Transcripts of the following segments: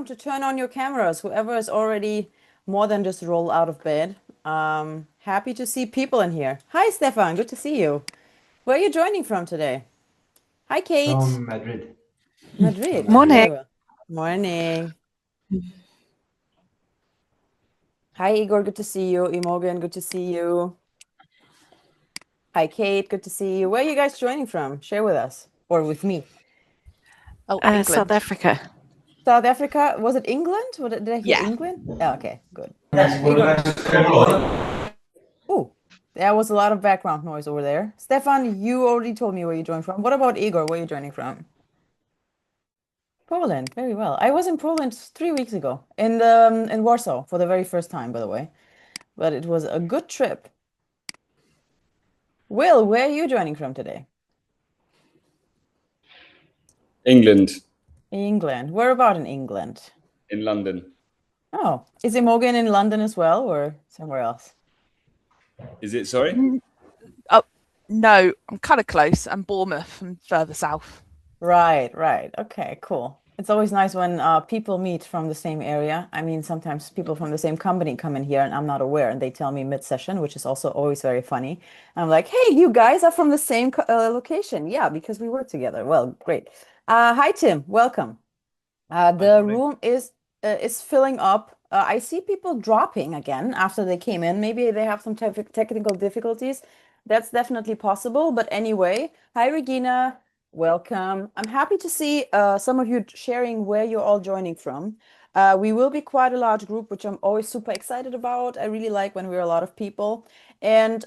to turn on your cameras. Whoever is already more than just roll out of bed. Happy to see people in here. Hi, Stefan. Good to see you. Where are you joining from today? Hi, Kate. From Madrid. From Madrid. Madrid. Morning. Very well. Morning. Hi, Igor. Good to see you. Imogen. Good to see you. Hi, Kate. Good to see you. Where are you guys joining from? Share with us or with me. Oh, South Africa. South Africa. Was it England? Did I hear Yeah. England? Oh, okay, good. Igor. Oh, there was a lot of background noise over there. Stefan, you already told me where you joined from. What about Igor? Where are you joining from? Poland. Very well. I was in Poland 3 weeks ago in Warsaw for the very first time, by the way. But it was a good trip. Will, where are you joining from today? England. England. Where about in England? In London. Oh, is Imogen in London as well or somewhere else? Is it, sorry? Oh, no, I'm kind of close. I'm Bournemouth and further south. Right, right. Okay, cool. It's always nice when people meet from the same area. I mean, sometimes people from the same company come in here and I'm not aware and they tell me mid-session, which is also always very funny. I'm like, hey, you guys are from the same location. Yeah, because we work together. Well, great. Hi, Tim. Welcome. The room is filling up. I see people dropping again after they came in. Maybe they have some technical difficulties. That's definitely possible. But anyway, hi, Regina. Welcome. I'm happy to see some of you sharing where you're all joining from. We will be quite a large group, which I'm always super excited about. I really like when we're a lot of people. And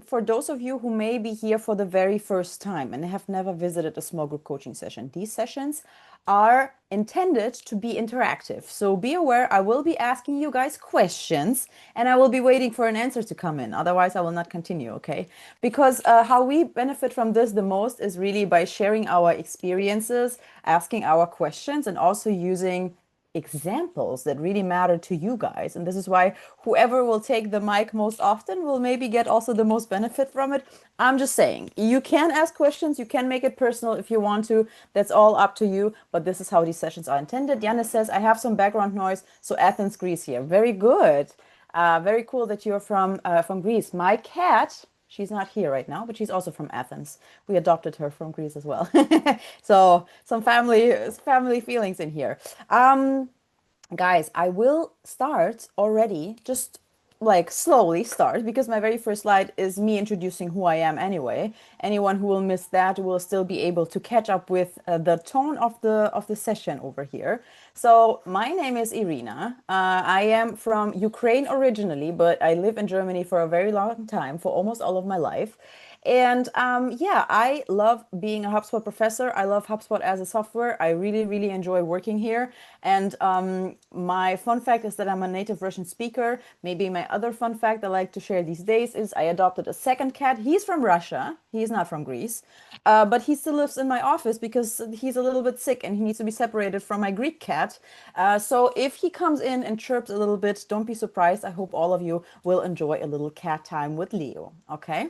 for those of you who may be here for the very first time and have never visited a small group coaching session, these sessions are intended to be interactive. So be aware, I will be asking you guys questions and I will be waiting for an answer to come in. Otherwise, I will not continue, okay? Because how we benefit from this the most is really by sharing our experiences, asking our questions, and also using examples that really matter to you guys. And this is why whoever will take the mic most often will maybe get also the most benefit from it. I'm just saying, you can ask questions, you can make it personal if you want to. That's all up to you. But this is how these sessions are intended. Yanis says, I have some background noise. So Athens, Greece here. Very good. Very cool that you're from Greece. My cat, she's not here right now, but she's also from Athens. We adopted her from Greece as well. So some family feelings in here. Guys, I will start already, just like slowly start, because my very first slide is me introducing who I am anyway. Anyone who will miss that will still be able to catch up with the tone of the session over here. So my name is Irina. I am from Ukraine originally, but I live in Germany for a very long time, for almost all of my life. And yeah, I love being a HubSpot professor. I love HubSpot as a software. I really, really enjoy working here. And my fun fact is that I'm a native Russian speaker. Maybe my other fun fact I like to share these days is I adopted a second cat. He's from Russia. He's not from Greece. But he still lives in my office because he's a little bit sick and he needs to be separated from my Greek cat. So if he comes in and chirps a little bit, don't be surprised. I hope all of you will enjoy a little cat time with Leo. Okay?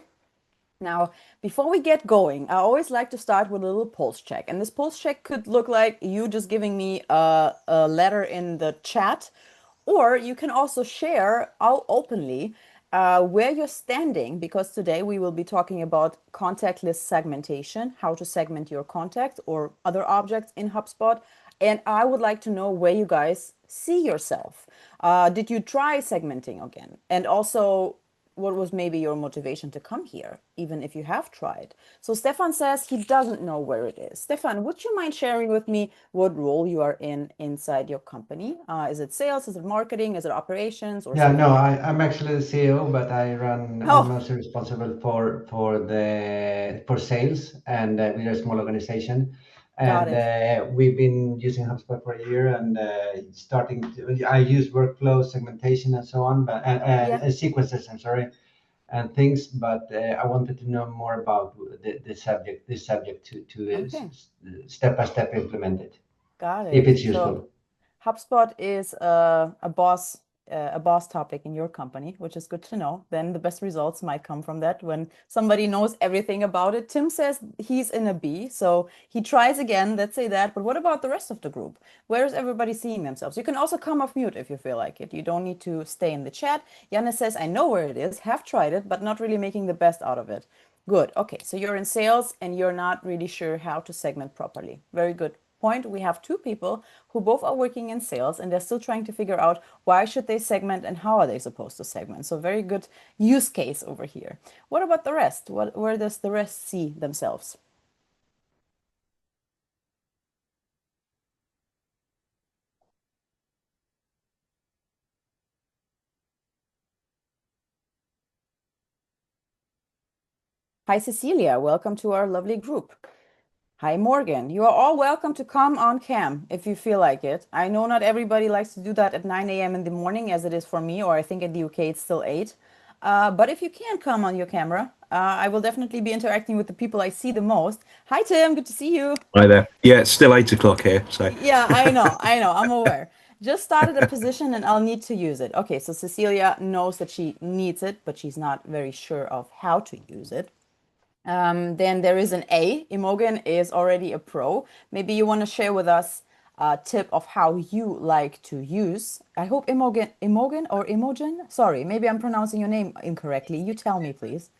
Now, before we get going, I always like to start with a little pulse check. And this pulse check could look like you just giving me a letter in the chat, or you can also share all openly where you're standing, because today we will be talking about contact list segmentation, how to segment your contact or other objects in HubSpot. And I would like to know where you guys see yourself. Did you try segmenting again? And also, what was maybe your motivation to come here, even if you have tried? So Stefan says he doesn't know where it is. Stefan, would you mind sharing with me what role you are in inside your company? Is it sales? Is it marketing? Is it operations or Yeah, something no, else? I'm actually the CEO, but I'm Oh, mostly responsible for sales, and we're a small organization, got and it. we've been using HubSpot for a year, and I use workflow segmentation and so on, but Yeah. sequences, I'm sorry, and things, but I wanted to know more about this subject to Okay. step by step implement it, Got if it. it's So useful. HubSpot is a boss a boss topic in your company, which is good to know, then the best results might come from that when somebody knows everything about it. Tim says he's in a B, so he tries again, let's say that. But what about the rest of the group? Where is everybody seeing themselves? You can also come off mute if you feel like it. You don't need to stay in the chat. Janne says, I know where it is, have tried it, but not really making the best out of it. Good. Okay, so you're in sales and you're not really sure how to segment properly. Very good point. We have two people who both are working in sales and they're still trying to figure out why should they segment and how are they supposed to segment. So very good use case over here. What about the rest? Where does the rest see themselves? Hi, Cecilia. Welcome to our lovely group. Hi, Morgan. You are all welcome to come on cam if you feel like it. I know not everybody likes to do that at 9 a.m. in the morning as it is for me, or I think in the UK it's still 8. But if you can come on your camera, I will definitely be interacting with the people I see the most. Hi, Tim. Good to see you. Hi there. Yeah, it's still 8 o'clock here. So Yeah, I know. I'm aware. Just started a position and I'll need to use it. Okay, so Cecilia knows that she needs it, but she's not very sure of how to use it. Then there is an A. Imogen is already a pro. Maybe you want to share with us a tip of how you like to use. I hope Imogen or Imogen? Sorry, maybe I'm pronouncing your name incorrectly. You tell me, please,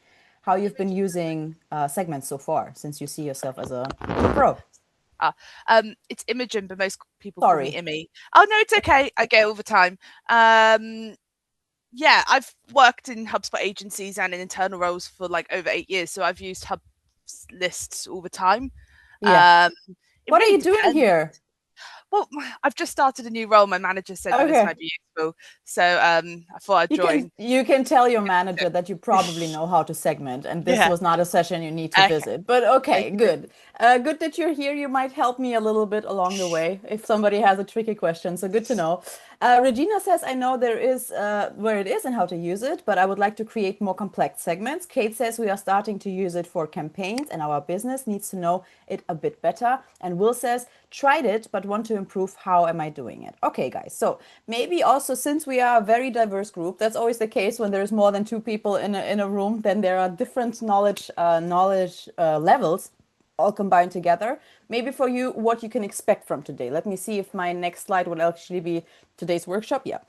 how you've been using segments so far since you see yourself as a pro. It's Imogen, but most people call Sorry. me Imi. Oh no, it's okay. I get it all the time. Yeah, I've worked in HubSpot agencies and in internal roles for like over 8 years, so I've used Hub lists all the time. Yeah. It What are really you doing depends. here? Well, I've just started a new role. My manager said that this Okay. might be useful, so I thought I'd join. You can tell your manager that you probably know how to segment, and this Yeah. was not a session you need to Okay. visit. But okay, Okay. good. Good that you're here. You might help me a little bit along the way if somebody has a tricky question. So good to know. Regina says, I know there is where it is and how to use it, but I would like to create more complex segments. Kate says we are starting to use it for campaigns and our business needs to know it a bit better. And Will says, tried it, but want to improve. How am I doing it? Okay, guys. So maybe also since we are a very diverse group, that's always the case when there's more than two people in a room, then there are different knowledge levels all combined together. Maybe for you, what you can expect from today. Let me see if my next slide will actually be today's workshop. Yeah.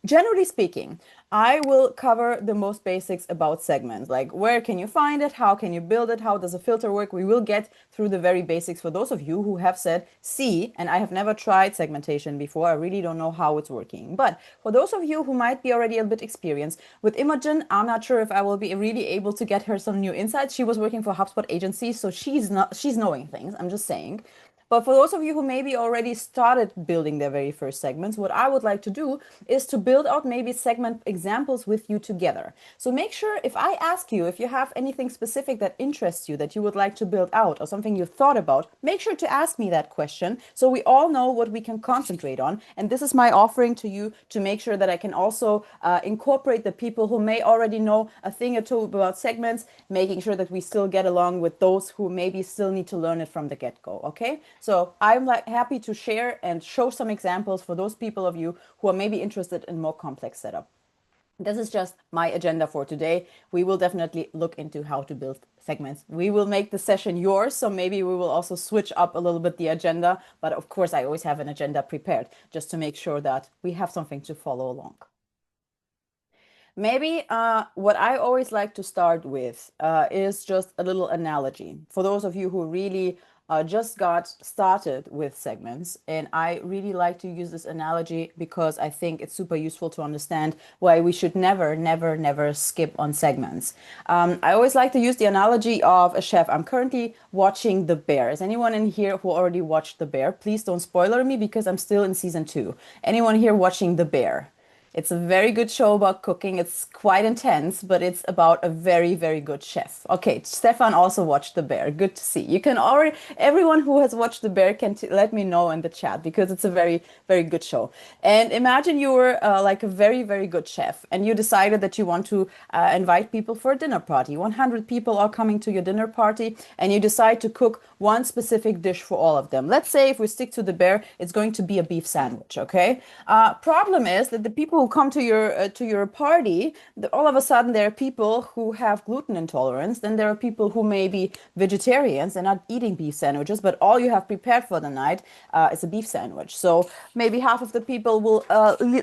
Generally speaking, I will cover the most basics about segments, like where can you find it, how can you build it, how does a filter work. We will get through the very basics for those of you who have said, see, and I have never tried segmentation before, I really don't know how it's working. But for those of you who might be already a bit experienced, with Imogen, I'm not sure if I will be really able to get her some new insights. She was working for HubSpot agency, so she's knowing things, I'm just saying. But for those of you who maybe already started building their very first segments, what I would like to do is to build out maybe segment examples with you together. So make sure if I ask you, if you have anything specific that interests you that you would like to build out or something you thought about, make sure to ask me that question so we all know what we can concentrate on. And this is my offering to you to make sure that I can also incorporate the people who may already know a thing or two about segments, making sure that we still get along with those who maybe still need to learn it from the get-go, okay? So I'm happy to share and show some examples for those people of you who are maybe interested in more complex setup. This is just my agenda for today. We will definitely look into how to build segments. We will make the session yours, so maybe we will also switch up a little bit the agenda. But of course, I always have an agenda prepared just to make sure that we have something to follow along. Maybe what I always like to start with is just a little analogy. For those of you who really just got started with segments, and I really like to use this analogy because I think it's super useful to understand why we should never, never, never skip on segments. I always like to use the analogy of a chef. I'm currently watching The Bear. Is anyone in here who already watched The Bear? Please don't spoiler me because I'm still in season 2. Anyone here watching The Bear? It's a very good show about cooking. It's quite intense, but it's about a very, very good chef. Okay, Stefan also watched The Bear. Good to see. You can already, everyone who has watched The Bear can let me know in the chat because it's a very, very good show. And imagine you were like a very, very good chef and you decided that you want to invite people for a dinner party. 100 people are coming to your dinner party and you decide to cook one specific dish for all of them. Let's say if we stick to The Bear, it's going to be a beef sandwich, okay? Problem is that the people who come to your party, all of a sudden there are people who have gluten intolerance. Then there are people who may be vegetarians and not eating beef sandwiches, but all you have prepared for the night is a beef sandwich. So maybe half of the people will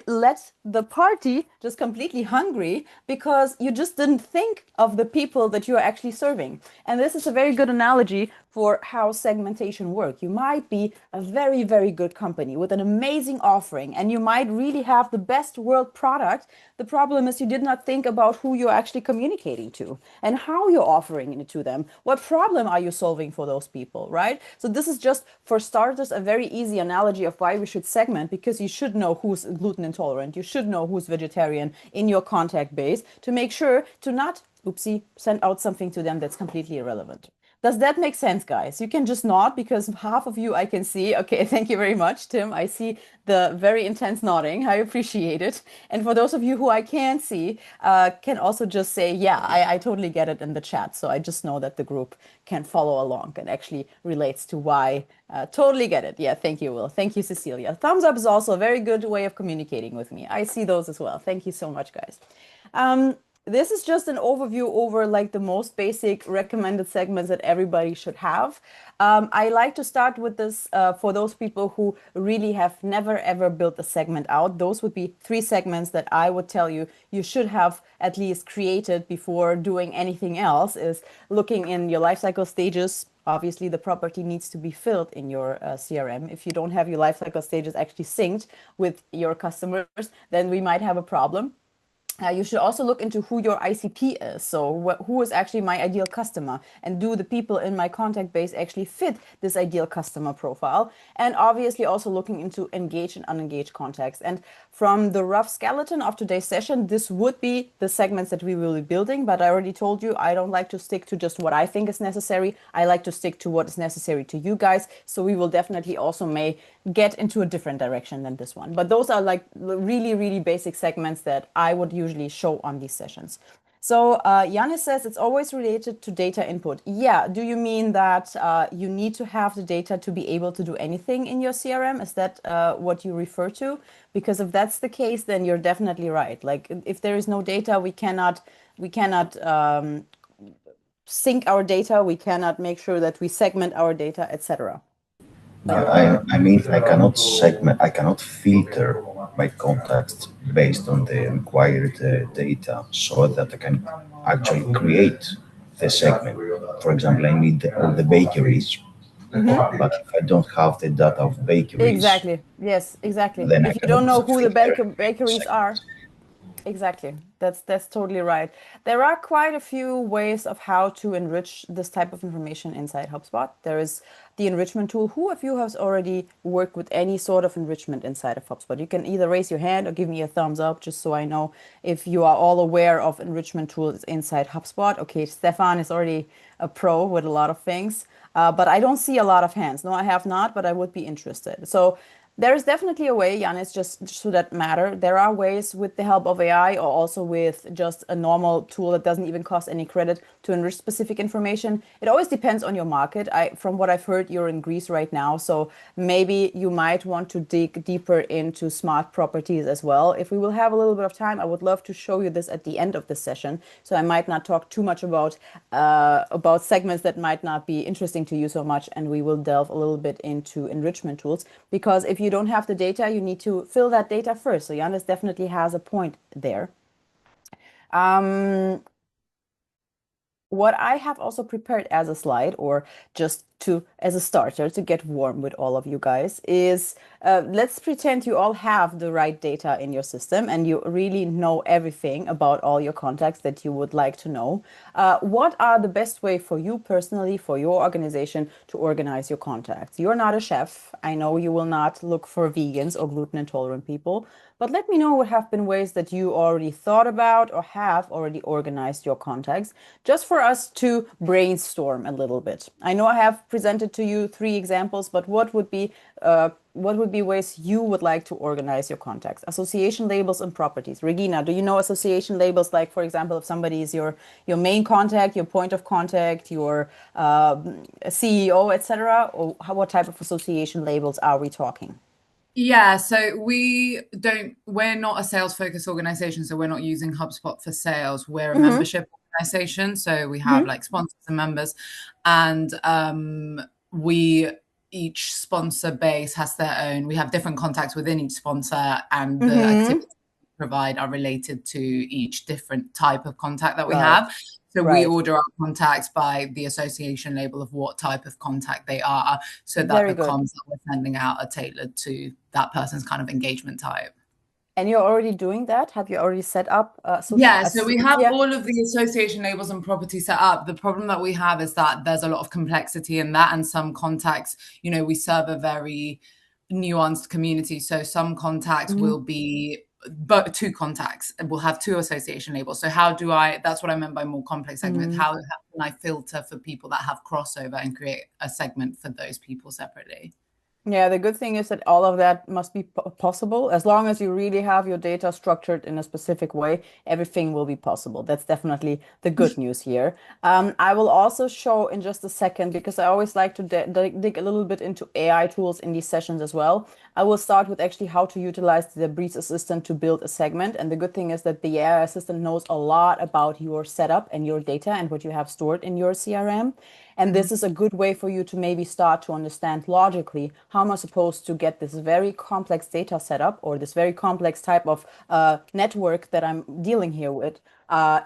let the party just completely hungry because you just didn't think of the people that you're actually serving. And this is a very good analogy for how segmentation works. You might be a very, very good company with an amazing offering, and you might really have the best world product. The problem is you did not think about who you're actually communicating to and how you're offering it to them. What problem are you solving for those people, right? So this is just, for starters, a very easy analogy of why we should segment, because you should know who's gluten intolerant. You should know who's vegetarian in your contact base to make sure to not, oopsie, send out something to them that's completely irrelevant. Does that make sense, guys? You can just nod because half of you I can see. Okay, thank you very much, Tim. I see the very intense nodding. I appreciate it. And for those of you who I can't see, can also just say, yeah, I totally get it in the chat. So I just know that the group can follow along and actually relates to why. Totally get it. Yeah, thank you, Will. Thank you, Cecilia. Thumbs up is also a very good way of communicating with me. I see those as well. Thank you so much, guys. This is just an overview over like the most basic recommended segments that everybody should have. I like to start with this for those people who really have never ever built a segment out. Those would be 3 segments that I would tell you you should have at least created before doing anything else. Is looking in your lifecycle stages. Obviously, the property needs to be filled in your CRM. If you don't have your lifecycle stages actually synced with your customers, then we might have a problem. You should also look into who your ICP is. So who is actually my ideal customer, and do the people in my contact base actually fit this ideal customer profile? And obviously also looking into engaged and unengaged contacts. And from the rough skeleton of today's session, this would be the segments that we will be building. But I already told you, I don't like to stick to just what I think is necessary. I like to stick to what is necessary to you guys. So we will definitely also may get into a different direction than this one. But those are like really, really basic segments that I would usually show on these sessions. So Yanis says it's always related to data input. Yeah, do you mean that you need to have the data to be able to do anything in your CRM? Is that what you refer to? Because if that's the case, then you're definitely right. Like if there is no data, we cannot sync our data, we cannot make sure that we segment our data, etc. I mean, I cannot segment, I cannot filter my contacts based on the required data so that I can actually create the segment. For example, I need all the bakeries, but if I don't have the data of bakeries, Exactly. Yes, exactly. then I If you don't know cannot who the filter bakeries are, segments. exactly. That's totally right. There are quite a few ways of how to enrich this type of information inside HubSpot. There is the enrichment tool. Who of you has already worked with any sort of enrichment inside of HubSpot? You can either raise your hand or give me a thumbs up, just so I know if you are all aware of enrichment tools inside HubSpot. Okay, Stefan is already a pro with a lot of things, but I don't see a lot of hands. No, I have not, but I would be interested. So there is definitely a way, Janis, just so that matter. There are ways with the help of AI or also with just a normal tool that doesn't even cost any credit to enrich specific information. It always depends on your market. From what I've heard, you're in Greece right now, so maybe you might want to dig deeper into smart properties as well. If we will have a little bit of time, I would love to show you this at the end of the session. So I might not talk too much about segments that might not be interesting to you so much, and we will delve a little bit into enrichment tools, because if you don't have the data, you need to fill that data first. So Janis definitely has a point there. What I have also prepared as a slide, or just as a starter to get warm with all of you guys, is let's pretend you all have the right data in your system and you really know everything about all your contacts that you would like to know. What are the best way for you personally, for your organization, to organize your contacts? You're not a chef. I know you will not look for vegans or gluten intolerant people, but let me know what have been ways that you already thought about or have already organized your contacts, just for us to brainstorm a little bit. I know I have presented to you 3 examples, but what would be ways you would like to organize your contacts? Association labels and properties. Regina, do you know association labels? Like, for example, if somebody is your main contact, your point of contact, your CEO, etc., or what type of association labels are we talking? Yeah, so we're not a sales focused organization, so we're not using HubSpot for sales. We're a Mhm. membership organization, so we have Mhm. like sponsors and members, and we each sponsor base has their own. We have different contacts within each sponsor, and the Mhm. activities we provide are related to each different type of contact that we Right. have. So we Right. order our contacts by the association label of what type of contact they are, so that Very the good. comms that we're sending out are tailored to that person's kind of engagement type. And you're already doing that? Have you already set up Yeah, so we have yeah. all of the association labels and property set up. The problem that we have is that there's a lot of complexity in that, and some contacts, you know, we serve a very nuanced community. So some contacts Mhm. will be but two contacts will have two association labels. So how do I, that's what I meant by more complex segments. Mhm. How can I filter for people that have crossover and create a segment for those people separately? Yeah, the good thing is that all of that must be possible. As long as you really have your data structured in a specific way, everything will be possible. That's definitely the good news here. I will also show in just a second, because I always like to dig a little bit into AI tools in these sessions as well. I will start with actually how to utilize the Breeze Assistant to build a segment. And the good thing is that the AI assistant knows a lot about your setup and your data and what you have stored in your CRM. And this is a good way for you to maybe start to understand logically how am I supposed to get this very complex data setup or this very complex type of network that I'm dealing here with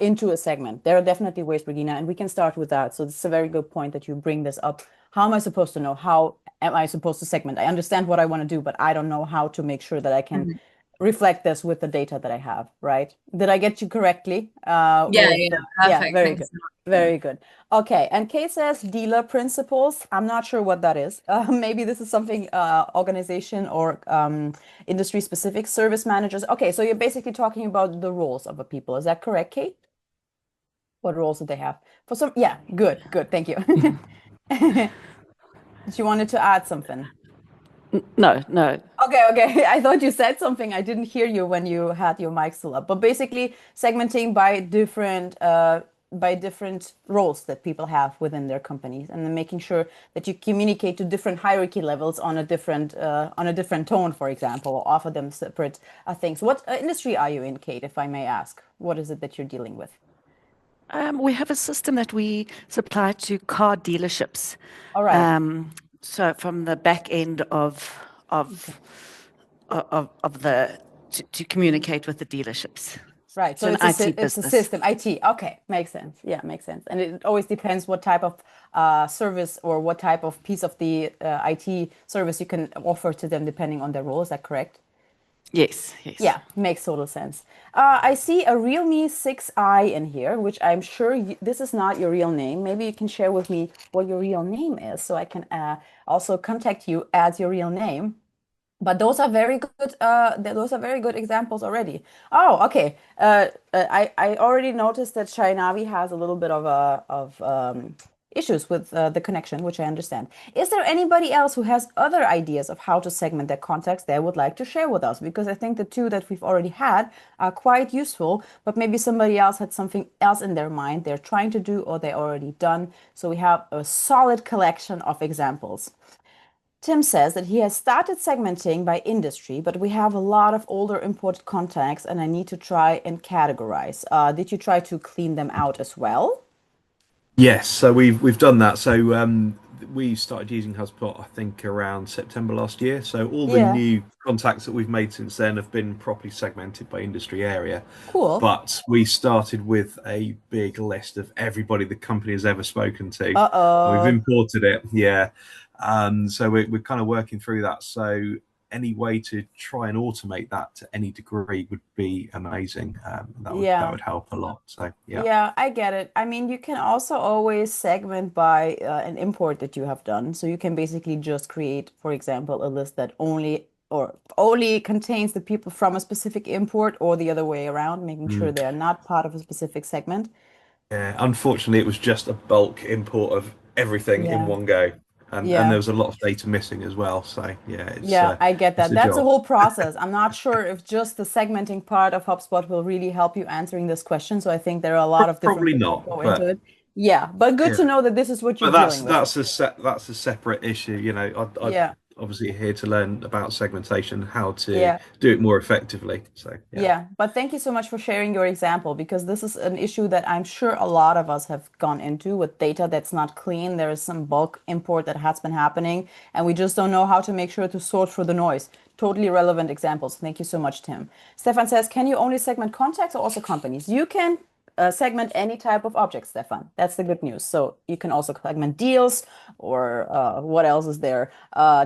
into a segment. There are definitely ways, Regina, and we can start with that. So this is a very good point that you bring this up. How am I supposed to know? How am I supposed to segment? I understand what I want to do, but I don't know how to make sure that I can reflect this with the data that I have, right? Did I get you correctly? Yeah, perfect. Very Thanks. good. Very good. Okay, and Kate says dealer principles. I'm not sure what that is. Maybe this is something organization or industry specific. Service managers. Okay, so you're basically talking about the roles of the people. Is that correct, Kate? What roles do they have? For some, yeah, good, good. Thank you. She wanted to add something. No, no. Okay. I thought you said something. I didn't hear you when you had your mic still up. But basically, segmenting by different roles that people have within their companies, and then making sure that you communicate to different hierarchy levels on a different tone, for example, or offer them separate things. What industry are you in, Kate, if I may ask? What is it that you're dealing with? We have a system that we supply to car dealerships. All right. So from the back end to communicate with the dealerships. Right. So an it's IT it's a business. system, IT. Okay, makes sense. Yeah, makes sense. And it always depends what type of service or what type of piece of the IT service you can offer to them depending on their role. Is that correct? Yes, yes. Yeah, makes total sense. I see a Realme 6i in here, which I'm sure this is not your real name. Maybe you can share with me what your real name is so I can also contact you as your real name. But those are very good. Those are very good examples already. Oh, okay. I already noticed that Shainavi has a little bit of issues with the connection, which I understand. Is there anybody else who has other ideas of how to segment their contacts they would like to share with us? Because I think the two that we've already had are quite useful, but maybe somebody else had something else in their mind they're trying to do or they already done. So we have a solid collection of examples. Tim says that he has started segmenting by industry, but we have a lot of older imported contacts and I need to try and categorize. Did you try to clean them out as well? Yes, so we've done that. So we started using HubSpot, I think, around September last year. So all the Yeah, new contacts that we've made since then have been properly segmented by industry area. cool. But we started with a big list of everybody the company has ever spoken to, and we've Uh-oh. imported it. Yeah, so we're kind of working through that. So any way to try and automate that to any degree would be amazing. That Yeah. would help a lot. So yeah. Yeah, I get it. I mean, you can also always segment by an import that you have done. So you can basically just create, for example, a list that only contains the people from a specific import or the other way around, making sure Mm. they are not part of a specific segment. Yeah, unfortunately, it was just a bulk import of everything in Yeah. one go, and there Yeah. was a lot of data missing as well. So yeah, Yeah, I get it's that. a That's a job. whole process. I'm not sure if just the segmenting part of HubSpot will really help you answering this question. So I think there are a lot of different Probably things that not, go into but it. Yeah, but good yeah, to know that this is what you're but dealing with. that's a separate issue. You know, I'd Yeah. obviously here to learn about segmentation, how to Yeah. do it more effectively. So Yeah, but thank you so much for sharing your example, because this is an issue that I'm sure a lot of us have gone into with data that's not clean. There is some bulk import that has been happening, and we just don't know how to make sure to sort through the noise. Totally relevant examples. Thank you so much, Tim. Stefan says, can you only segment contacts or also companies? You can segment any type of object, Stefan. That's the good news. So you can also segment deals, or what else is there?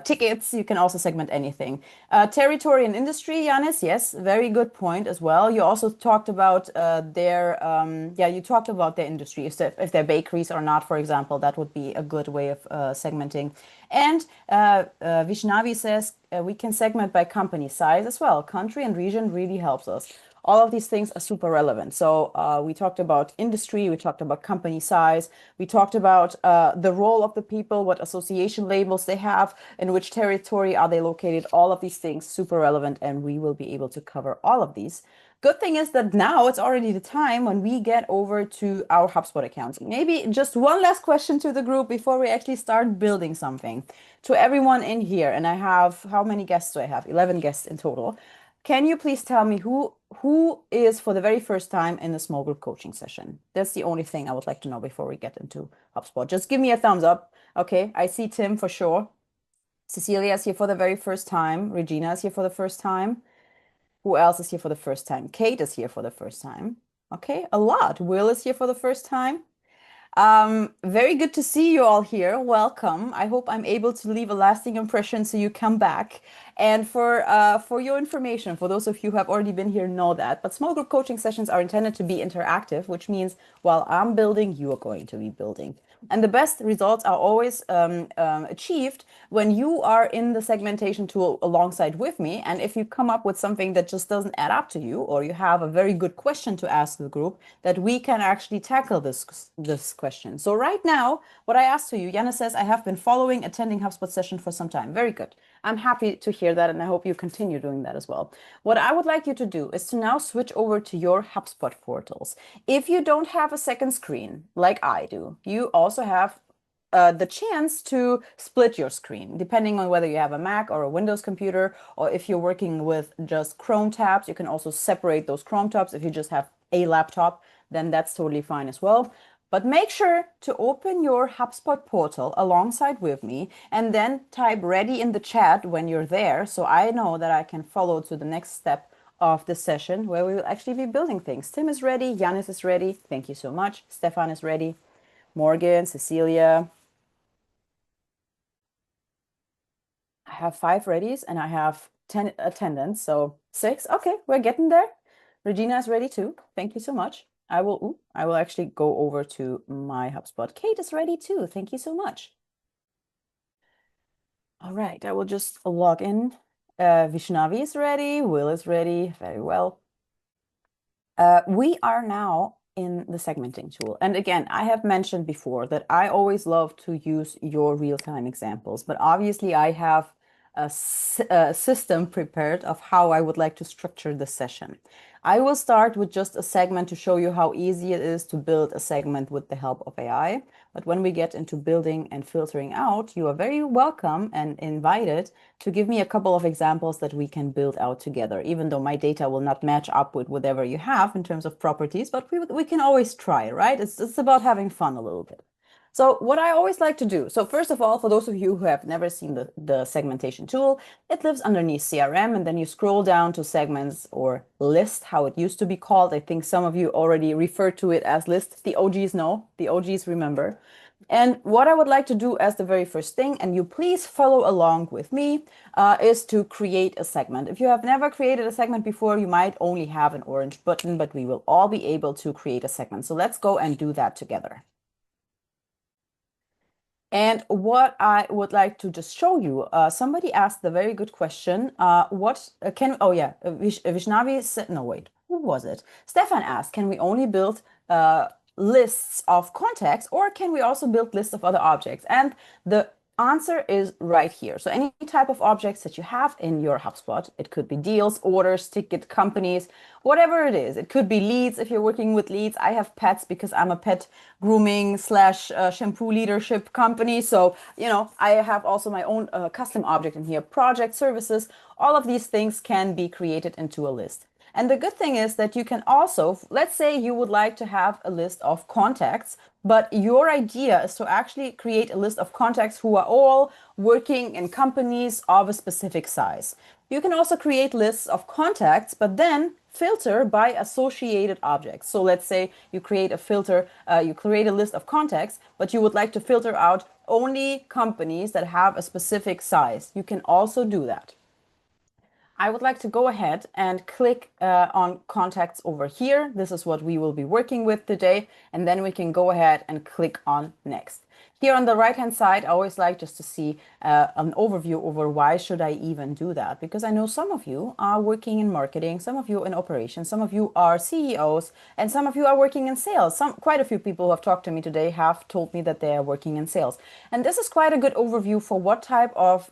Tickets. You can also segment anything. Territory and industry, Yanis. Yes, very good point as well. You also talked about you talked about their industry. If they're bakeries or not, for example, that would be a good way of segmenting. And Vishnavi says we can segment by company size as well. Country and region really helps us. All of these things are super relevant. So we talked about industry, we talked about company size, we talked about the role of the people, what association labels they have, in which territory are they located. All of these things super relevant, and we will be able to cover all of these. Good thing is that now it's already the time when we get over to our HubSpot accounts. Maybe just one last question to the group before we actually start building something. To everyone in here, and I have, how many guests do I have? 11 guests in total. Can you please tell me who is for the very first time in a small group coaching session? That's the only thing I would like to know before we get into HubSpot. Just give me a thumbs up. Okay, I see Tim for sure. Cecilia is here for the very first time. Regina is here for the first time. Who else is here for the first time? Kate is here for the first time. Okay, a lot. Will is here for the first time. Very good to see you all here. Welcome. I hope I'm able to leave a lasting impression so you come back. And for your information, for those of you who have already been here know that, but small group coaching sessions are intended to be interactive, which means while I'm building, you are going to be building. And the best results are always achieved when you are in the segmentation tool alongside with me. And if you come up with something that just doesn't add up to you, or you have a very good question to ask the group, that we can actually tackle this question. So right now, what I asked to you, Jana says, I have been attending HubSpot session for some time. Very good. I'm happy to hear that, and I hope you continue doing that as well. What I would like you to do is to now switch over to your HubSpot portals. If you don't have a second screen like I do, you also have the chance to split your screen, depending on whether you have a Mac or a Windows computer, or if you're working with just Chrome tabs, you can also separate those Chrome tabs. If you just have a laptop, then that's totally fine as well. But make sure to open your HubSpot portal alongside with me, and then type ready in the chat when you're there, so I know that I can follow to the next step of the session where we will actually be building things. Tim is ready, Yanis is ready. Thank you so much. Stefan is ready. Morgan, Cecilia. I have 5 readies and I have 10 attendants, so 6. Okay, we're getting there. Regina is ready too. Thank you so much. I will actually go over to my HubSpot. Kate is ready too. Thank you so much. All right, I will just log in. Vishnavi is ready. Will is ready. Very well. We are now in the segmenting tool. And again, I have mentioned before that I always love to use your real-time examples, but obviously I have a system prepared of how I would like to structure the session. I will start with just a segment to show you how easy it is to build a segment with the help of AI. But when we get into building and filtering out, you are very welcome and invited to give me a couple of examples that we can build out together, even though my data will not match up with whatever you have in terms of properties, but we can always try, right? It's about having fun a little bit. So what I always like to do, so first of all, for those of you who have never seen the segmentation tool, it lives underneath CRM, and then you scroll down to segments or list, how it used to be called. I think some of you already referred to it as list. The OGs know, the OGs remember. And what I would like to do as the very first thing, and you please follow along with me, is to create a segment. If you have never created a segment before, you might only have an orange button, but we will all be able to create a segment. So let's go and do that together. And what I would like to just show you, somebody asked the very good question, Vishnavi said, no, wait, who was it? Stefan asked, can we only build lists of contacts, or can we also build lists of other objects? And the answer is right here. So any type of objects that you have in your HubSpot, it could be deals, orders, ticket, companies, whatever it is. It could be leads if you're working with leads. I have pets because I'm a pet grooming slash shampoo leadership company. So, you know, I have also my own custom object in here, project services. All of these things can be created into a list. And the good thing is that you can also, let's say you would like to have a list of contacts, but your idea is to actually create a list of contacts who are all working in companies of a specific size. You can also create lists of contacts, but then filter by associated objects. So let's say you create a filter, you create a list of contacts, but you would like to filter out only companies that have a specific size. You can also do that. I would like to go ahead and click on contacts over here. This is what we will be working with today. And then we can go ahead and click on next. Here on the right hand side, I always like just to see an overview over why should I even do that? Because I know some of you are working in marketing, some of you in operations, some of you are CEOs, and some of you are working in sales. Quite a few people who have talked to me today have told me that they are working in sales. And this is quite a good overview for what type of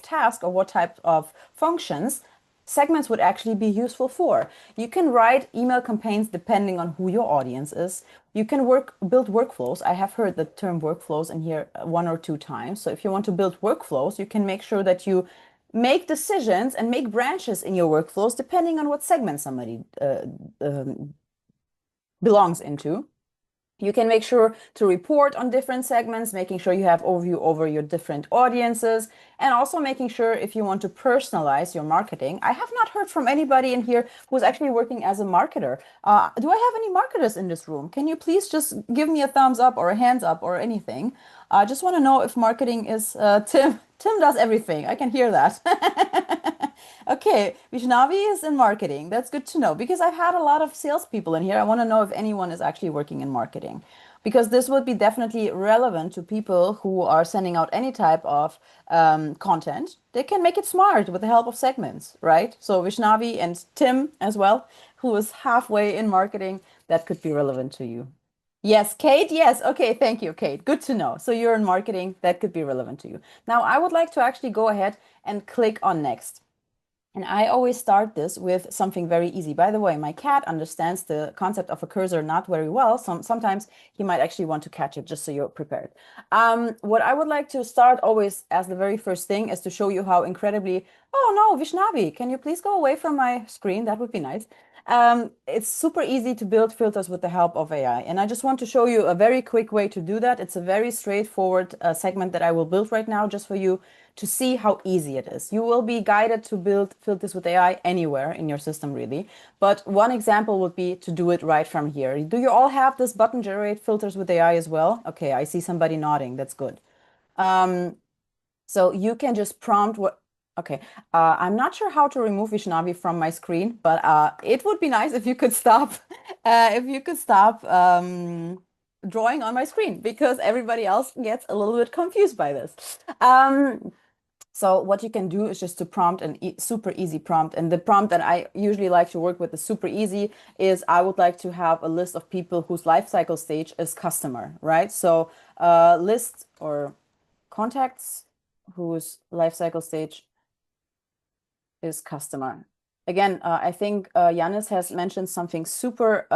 task or what type of functions segments would actually be useful for. You can write email campaigns depending on who your audience is. You can build workflows. I have heard the term workflows in here 1 or 2 times. So if you want to build workflows, you can make sure that you make decisions and make branches in your workflows depending on what segment somebody belongs into. You can make sure to report on different segments, making sure you have overview over your different audiences, and also making sure if you want to personalize your marketing. I have not heard from anybody in here who's actually working as a marketer. Do I have any marketers in this room? Can you please just give me a thumbs up or a hands up or anything? I just want to know if marketing is Tim. Tim does everything. I can hear that. Okay, Vishnavi is in marketing. That's good to know because I've had a lot of salespeople in here. I want to know if anyone is actually working in marketing because this would be definitely relevant to people who are sending out any type of content. They can make it smart with the help of segments, right? So Vishnavi and Tim as well, who is halfway in marketing, that could be relevant to you. Yes, Kate. Yes. Okay. Thank you, Kate. Good to know. So you're in marketing. That could be relevant to you. Now, I would like to actually go ahead and click on next. And I always start this with something very easy. By the way, my cat understands the concept of a cursor not very well. Sometimes he might actually want to catch it, just so you're prepared. What I would like to start always as the very first thing is to show you how incredibly, oh no, Vishnavi, can you please go away from my screen? That would be nice. It's super easy to build filters with the help of AI. And I just want to show you a very quick way to do that. It's a very straightforward segment that I will build right now just for you to see how easy it is. You will be guided to build filters with AI anywhere in your system, really. But one example would be to do it right from here. Do you all have this button generate filters with AI as well? Okay, I see somebody nodding. That's good. So you can just prompt what. Okay, I'm not sure how to remove Vishnavi from my screen, but it would be nice if you could stop, drawing on my screen because everybody else gets a little bit confused by this. So what you can do is just to prompt an super easy prompt. And the prompt that I usually like to work with is super easy is I would like to have a list of people whose life cycle stage is customer, right? So list or contacts whose life cycle stage is customer. Again, I think Yannis has mentioned something super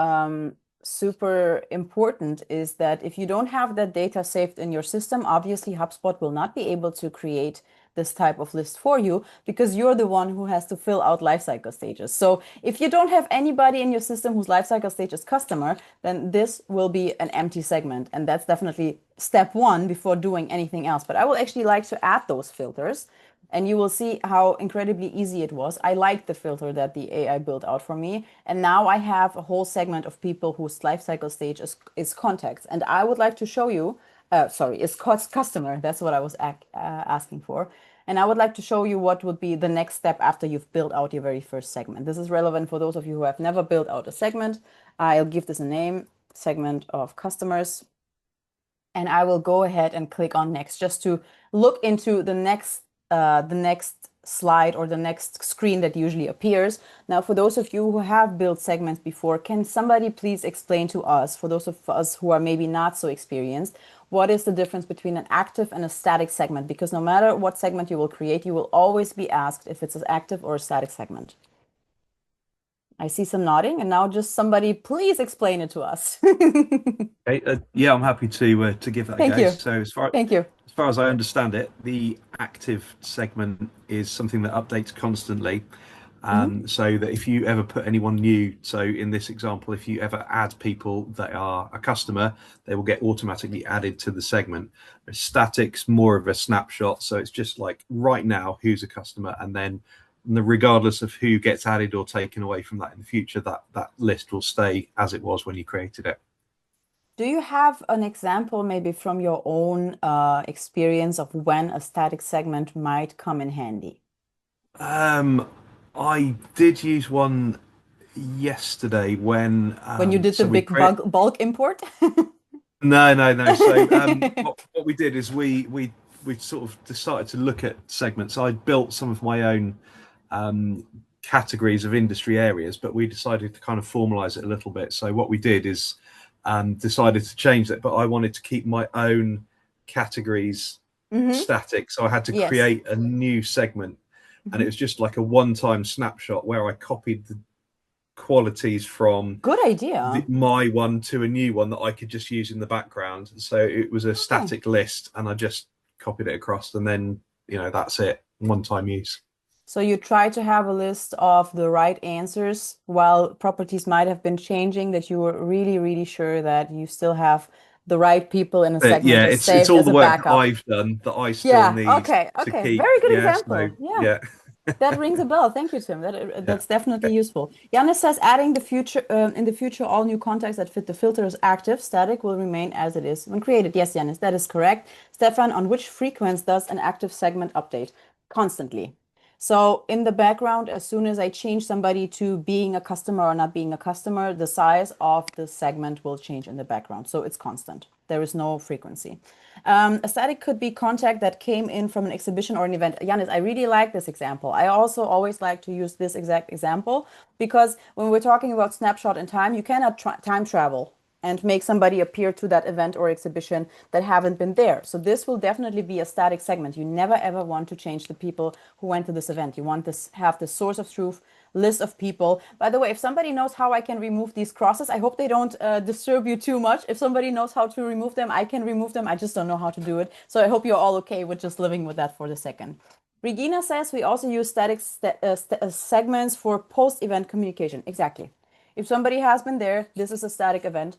important is that if you don't have that data saved in your system, obviously HubSpot will not be able to create this type of list for you because you're the one who has to fill out lifecycle stages. So if you don't have anybody in your system whose lifecycle stage is customer, then this will be an empty segment. And that's definitely step 1 before doing anything else. But I will actually like to add those filters. And you will see how incredibly easy it was. I like the filter that the AI built out for me. And now I have a whole segment of people whose life cycle stage is contacts. And I would like to show you, is customer. That's what I was asking for. And I would like to show you what would be the next step after you've built out your very first segment. This is relevant for those of you who have never built out a segment. I'll give this a name, segment of customers. And I will go ahead and click on next just to look into the next slide or the next screen that usually appears. Now, for those of you who have built segments before, can somebody please explain to us, for those of us who are maybe not so experienced, what is the difference between an active and a static segment? Because no matter what segment you will create, you will always be asked if it's an active or a static segment. I see some nodding, and now just somebody please explain it to us. Okay, yeah, I'm happy to give that a Thank go. you. So Thank you. as far as I understand it, the active segment is something that updates constantly. So that if you ever put anyone new, so in this example, if you ever add people that are a customer, they will get automatically added to the segment. Static's more of a snapshot, so it's just like right now, who's a customer, and then regardless of who gets added or taken away from that in the future, that list will stay as it was when you created it. Do you have an example maybe from your own experience of when a static segment might come in handy? I did use one yesterday when You did so the big bulk import? No. So what we did is we sort of decided to look at segments. I built some of my own categories of industry areas, but we decided to kind of formalize it a little bit. So what we did is decided to change it, but I wanted to keep my own categories static. So I had to create a new segment, and it was just like a one-time snapshot where I copied the qualities from good idea my one to a new one that I could just use in the background. So it was a static list, and I just copied it across, and then that's it, one-time use. So you try to have a list of the right answers while properties might have been changing, that you were really sure that you still have the right people in a segment. Yeah, it's all the work that I've done that I still need okay. to keep. Very good example. So, yeah. That rings a bell. Thank you, Tim. That's definitely useful. Yannis says, adding the future in the future, all new contacts that fit the filter is active. Static will remain as it is when created. Yes, Yannis, that is correct. Stefan, on which frequency does an active segment update? Constantly. So in the background, as soon as I change somebody to being a customer or not being a customer, the size of the segment will change in the background. So it's constant. There is no frequency. A static could be contact that came in from an exhibition or an event. Yannis, I really like this example. I also always like to use this exact example because when we're talking about snapshot in time, you cannot time travel and make somebody appear to that event or exhibition that haven't been there. So this will definitely be a static segment. You never ever want to change the people who went to this event. You want to have the source of truth list of people. By the way, if somebody knows how I can remove these crosses, I hope they don't disturb you too much. If somebody knows how to remove them, I can remove them. I just don't know how to do it. So I hope you're all okay with just living with that for the second. Regina says we also use static segments for post-event communication. Exactly. If somebody has been there, this is a static event.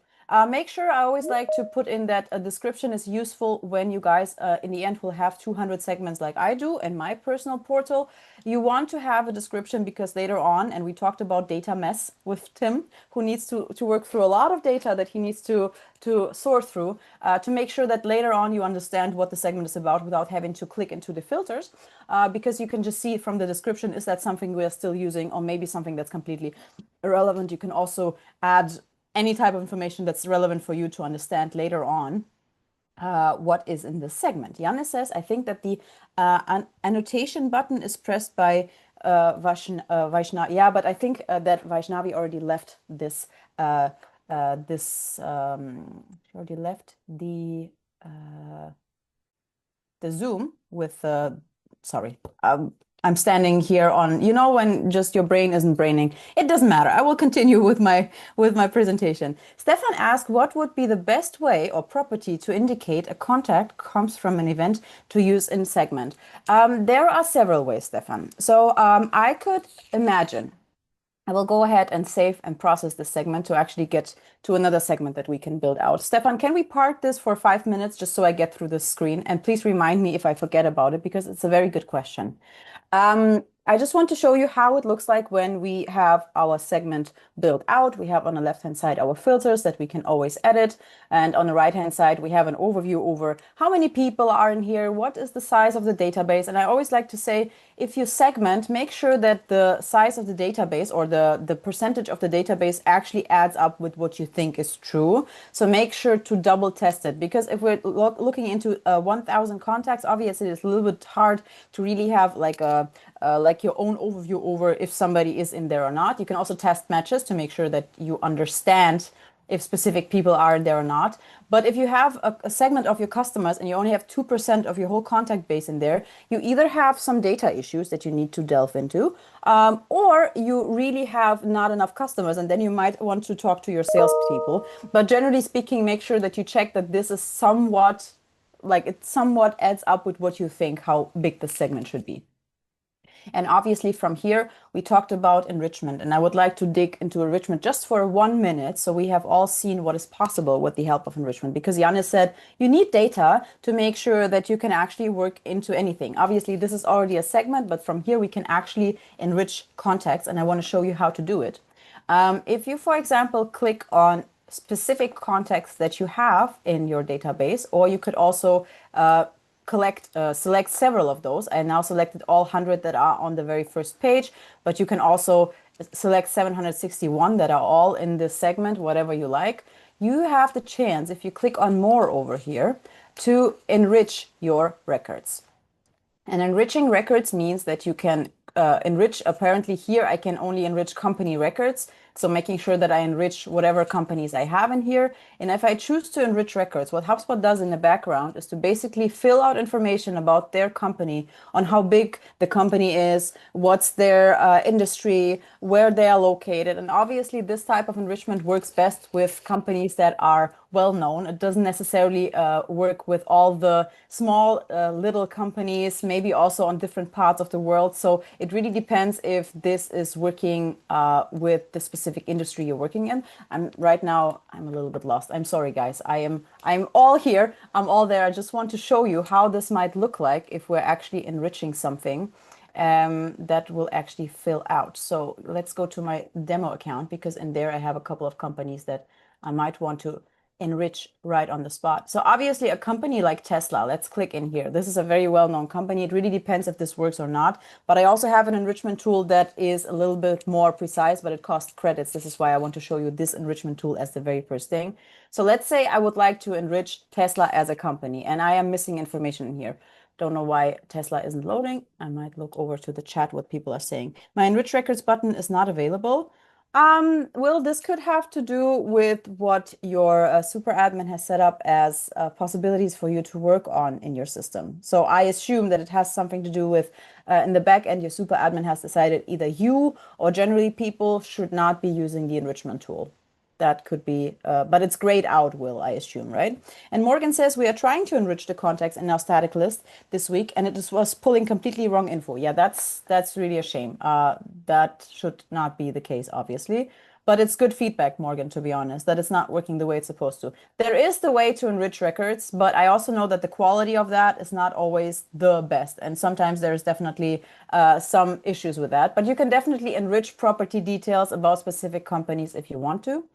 Make sure, I always like to put in that a description is useful when you guys in the end will have 200 segments like I do in my personal portal. You want to have a description because later on, and we talked about data mess with Tim, who needs to work through a lot of data that he needs to sort through to make sure that later on you understand what the segment is about without having to click into the filters, because you can just see from the description, is that something we are still using or maybe something that's completely irrelevant. You can also add any type of information that's relevant for you to understand later on what is in this segment. Yannis says, I think that the annotation button is pressed by Vaishnavi. Yeah, but I think that Vaishnavi already left this. She already left the Zoom with. Sorry. I'm standing here on, when just your brain isn't braining. It doesn't matter. I will continue with my presentation. Stefan asked, what would be the best way or property to indicate a contact comes from an event to use in segment? There are several ways, Stefan. So I could imagine, I will go ahead and save and process this segment to actually get to another segment that we can build out. Stefan, can we park this for 5 minutes just so I get through this screen? And please remind me if I forget about it, because it's a very good question. I just want to show you how it looks like when we have our segment built out. We have on the left-hand side our filters that we can always edit. And on the right-hand side, we have an overview over how many people are in here, what is the size of the database. And I always like to say, if you segment, make sure that the size of the database or the percentage of the database actually adds up with what you think is true. So make sure to double test it, because if we're looking into 1,000 contacts, obviously it's a little bit hard to really have like a like your own overview over if somebody is in there or not. You can also test matches to make sure that you understand if specific people are there or not. But if you have a segment of your customers and you only have 2% of your whole contact base in there, you either have some data issues that you need to delve into, or you really have not enough customers, and then you might want to talk to your salespeople. But generally speaking, make sure that you check that this is somewhat, like it somewhat adds up with what you think how big the segment should be. And obviously from here, we talked about enrichment, and I would like to dig into enrichment just for 1 minute. So we have all seen what is possible with the help of enrichment, because Janne said you need data to make sure that you can actually work into anything. Obviously, this is already a segment, but from here we can actually enrich contacts, and I want to show you how to do it. If you, for example, click on specific contacts that you have in your database, or you could also select several of those. I now selected all 100 that are on the very first page, but you can also select 761 that are all in this segment, whatever you like. You have the chance, if you click on more over here, to enrich your records. And enriching records means that you can enrich, apparently here I can only enrich company records. So making sure that I enrich whatever companies I have in here. And if I choose to enrich records, what HubSpot does in the background is to basically fill out information about their company, on how big the company is, what's their industry, where they are located. And obviously this type of enrichment works best with companies that are well known. It doesn't necessarily work with all the small little companies, maybe also on different parts of the world. So it really depends if this is working with the specific industry you're working in. Right now I'm a little bit lost. I'm sorry, guys. I'm all here. I'm all there. I just want to show you how this might look like if we're actually enriching something that will actually fill out. So let's go to my demo account, because in there I have a couple of companies that I might want to enrich right on the spot. So obviously a company like Tesla, let's click in here. This is a very well-known company. It really depends if this works or not. But I also have an enrichment tool that is a little bit more precise, but it costs credits. This is why I want to show you this enrichment tool as the very first thing. So let's say I would like to enrich Tesla as a company, and I am missing information in here. Don't know why Tesla isn't loading. I might look over to the chat what people are saying. My enrich records button is not available. Well, this could have to do with what your super admin has set up as possibilities for you to work on in your system. So I assume that it has something to do with in the back end, your super admin has decided either you or generally people should not be using the enrichment tool. That could be, but it's grayed out, Will, I assume, right? And Morgan says, we are trying to enrich the contacts in our static list this week, and it was pulling completely wrong info. Yeah, that's really a shame. That should not be the case, obviously. But it's good feedback, Morgan, to be honest, that it's not working the way it's supposed to. There is the way to enrich records, but I also know that the quality of that is not always the best. And sometimes there's definitely some issues with that. But you can definitely enrich property details about specific companies if you want to.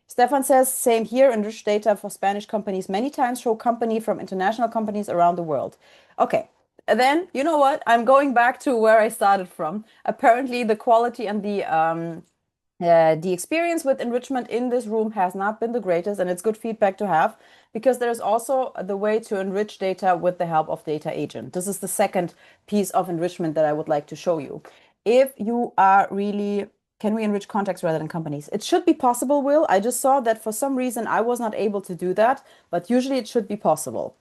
Stefan says, same here, enrich data for Spanish companies many times show company from international companies around the world. Okay, and then, you know what? I'm going back to where I started from. Apparently, the quality and the experience with enrichment in this room has not been the greatest, and it's good feedback to have, because there's also the way to enrich data with the help of Data Agent. This is the second piece of enrichment that I would like to show you. If you are really... Can we enrich contacts rather than companies? It should be possible, Will. I just saw that for some reason I was not able to do that, but usually it should be possible.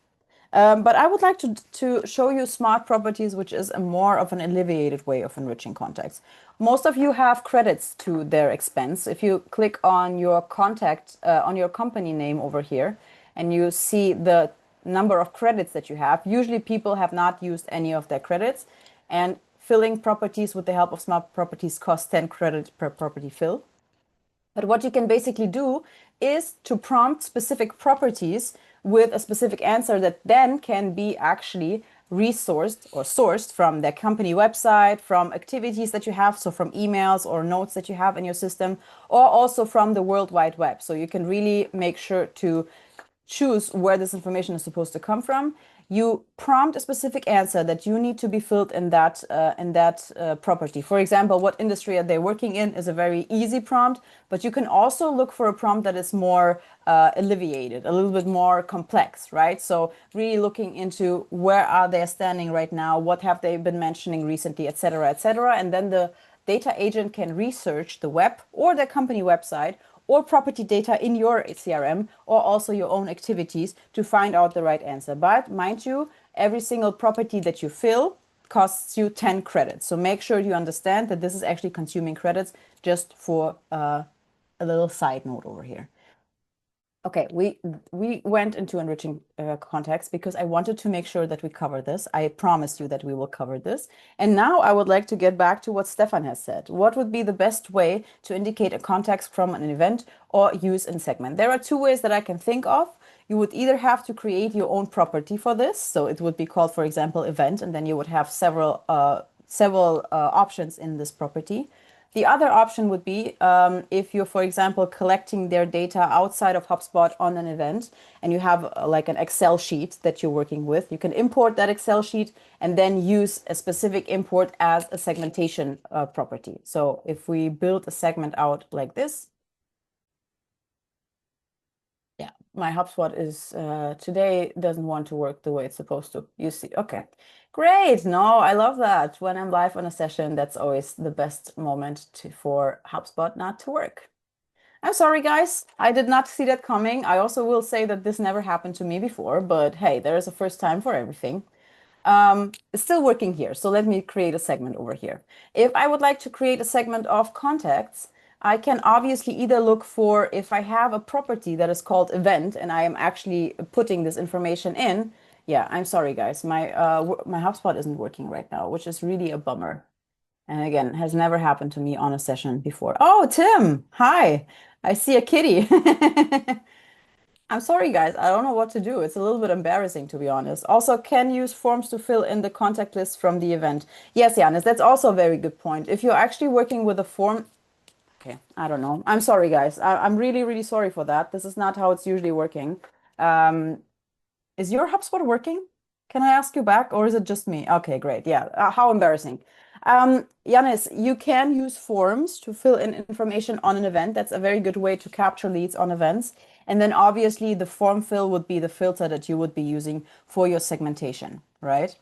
But I would like to show you smart properties, which is a more of an alleviated way of enriching contacts. Most of you have credits to their expense. If you click on your contact, on your company name over here, and you see the number of credits that you have, usually people have not used any of their credits. And filling properties with the help of smart properties costs 10 credits per property fill. But what you can basically do is to prompt specific properties with a specific answer that then can be actually resourced or sourced from their company website, from activities that you have, so from emails or notes that you have in your system, or also from the World Wide Web. So you can really make sure to choose where this information is supposed to come from. you prompt a specific answer that you need to be filled in that property. For example, what industry are they working in is a very easy prompt, but you can also look for a prompt that is more alleviated, a little bit more complex, right? So really looking into where are they standing right now, what have they been mentioning recently, et cetera, et cetera. And then the data agent can research the web or the company website or property data in your CRM or also your own activities to find out the right answer. But mind you, every single property that you fill costs you 10 credits. So make sure you understand that this is actually consuming credits, just for a little side note over here. Okay, we went into enriching context because I wanted to make sure that we cover this. I promised you that we will cover this. And now I would like to get back to what Stefan has said. What would be the best way to indicate a context from an event or use in segment? There are two ways that I can think of. You would either have to create your own property for this. So it would be called, for example, event, and then you would have several options in this property. The other option would be if you're, for example, collecting their data outside of HubSpot on an event and you have like an Excel sheet that you're working with, you can import that Excel sheet and then use a specific import as a segmentation property. So if we build a segment out like this, yeah, my HubSpot is today doesn't want to work the way it's supposed to. You see, okay. Great. No, I love that. When I'm live on a session, that's always the best moment for HubSpot not to work. I'm sorry, guys. I did not see that coming. I also will say that this never happened to me before, but hey, there is a first time for everything. It's still working here. So let me create a segment over here. If I would like to create a segment of contacts, I can obviously either look for if I have a property that is called event and I am actually putting this information in. Yeah, I'm sorry, guys. My HubSpot isn't working right now, which is really a bummer. And again, has never happened to me on a session before. Oh, Tim, hi. I see a kitty. I'm sorry, guys. I don't know what to do. It's a little bit embarrassing, to be honest. Also, can use forms to fill in the contact list from the event. Yes, Janis, that's also a very good point. If you're actually working with a form, okay, I don't know. I'm sorry, guys. I'm really, really sorry for that. This is not how it's usually working. Is your HubSpot working? Can I ask you back, or is it just me? Okay, great. Yeah, how embarrassing. Yanis, you can use forms to fill in information on an event. That's a very good way to capture leads on events. And then obviously the form fill would be the filter that you would be using for your segmentation, right?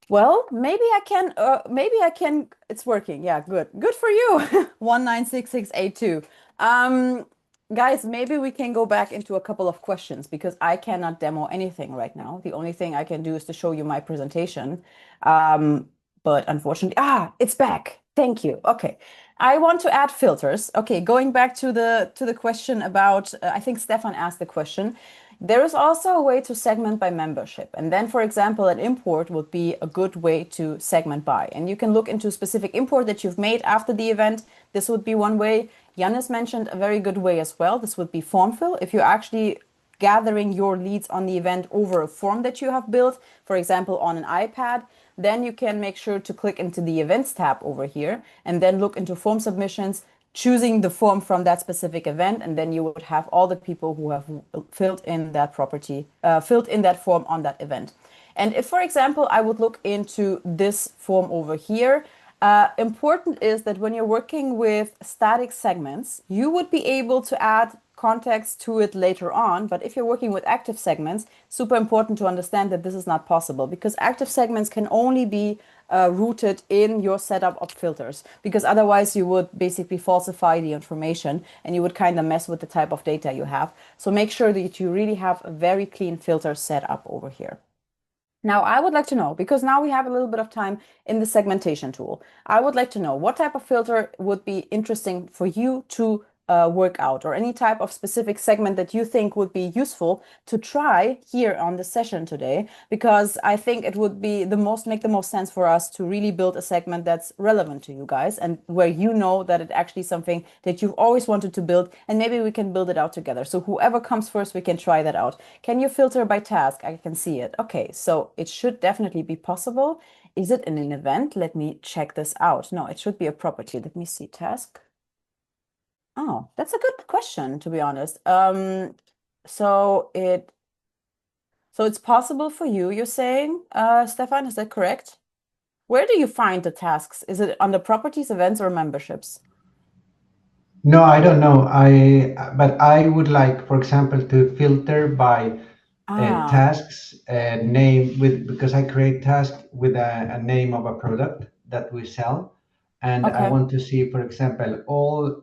Well, maybe I can, it's working. Yeah, good. Good for you. 196682. Guys, maybe we can go back into a couple of questions because I cannot demo anything right now. The only thing I can do is to show you my presentation. But unfortunately, it's back. Thank you. Okay. I want to add filters. Okay, going back to the question about, I think Stefan asked the question. There is also a way to segment by membership. And then, for example, an import would be a good way to segment by. And you can look into a specific import that you've made after the event. This would be one way. Yanis mentioned a very good way as well. This would be form fill. If you're actually gathering your leads on the event over a form that you have built, for example, on an iPad, then you can make sure to click into the events tab over here and then look into form submissions, choosing the form from that specific event, and then you would have all the people who have filled in that form on that event. And if, for example, I would look into this form over here, important is that when you're working with static segments, you would be able to add context to it later on. But if you're working with active segments, super important to understand that this is not possible because active segments can only be rooted in your setup of filters, because otherwise you would basically falsify the information and you would kind of mess with the type of data you have. So make sure that you really have a very clean filter set up over here. Now, I would like to know, because now we have a little bit of time in the segmentation tool, I would like to know what type of filter would be interesting for you to work out, or any type of specific segment that you think would be useful to try here on the session today, because I think it would be make the most sense for us to really build a segment that's relevant to you guys and where you know that it's actually something that you've always wanted to build, and maybe we can build it out together. So whoever comes first, we can try that out. Can you filter by task? I can see it. Okay, so it should definitely be possible. Is it in an event? Let me check this out. No, it should be a property. Let me see task. Oh, that's a good question, to be honest. So it So it's possible for you, you're saying, Stefan, is that correct? Where do you find the tasks? Is it under properties, events, or memberships? No, I don't know. But I would like, for example, to filter by tasks name because I create tasks with a name of a product that we sell, and I Okay. want to see, for example, all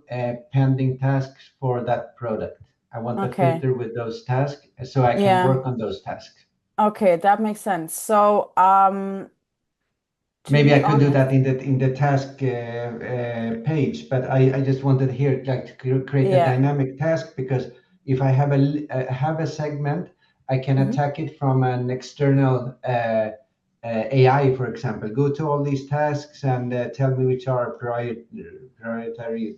pending tasks for that product. I want to Okay. filter with those tasks so I can Yeah. work on those tasks. Okay, that makes sense. So, to Maybe be I could do honest, that in the task page, but I just wanted here like to create a yeah. dynamic task, because if I have a segment, I can Mhm. attack it from an external AI, for example. Go to all these tasks and tell me which are priority